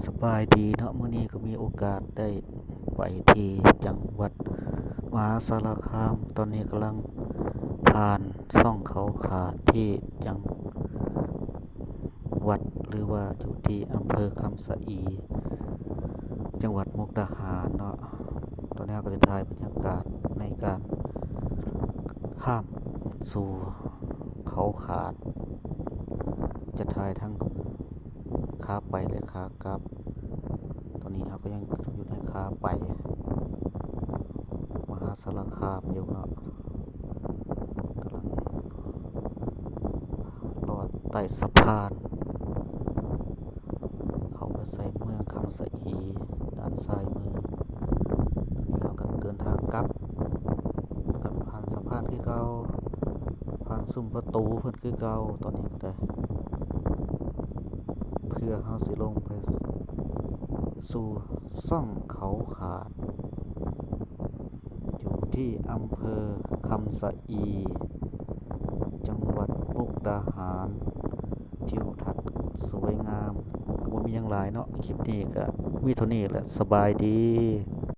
สบายดีเนาะมื้อนี้ก็มีโอกาสได้ไปที่จังหวัดมหาสารคามตอนนี้กำลังผ่านช่องเขาขาดที่จังหวัดหรือว่าอยู่ที่อำเภอคำสะอีจังหวัดมุกดาหารเนาะตอนนี้เราก็จะถ่ายบรรยากาศในการข้ามสู่เขาขาดจะถ่ายทั้งขาไปและขากลับตอนนี้เราก็ยังอยู่ในขาไปมหาสารคามอยู่เนาะกำลังลอดใต้สะพานเขาไปใส่เมืองคำสะอีด้านซ้ายมือตอนนี้เราก็เดินทางกลับผ่านสะพานคือเก่าผ่านซุ้มประตูเพิ่นคือเก่าตอนนี้ก็ได้เพื่อเฮาสิลงไปสู่ซ่องเขาขาดอยู่ที่อำเภอคำสะอีจังหวัดมุกดาหารทิวทัศน์สวยงามก็บ่มีหยังหลายเนาะคลิปนี้ก็มีเท่านี้แหละสบายดี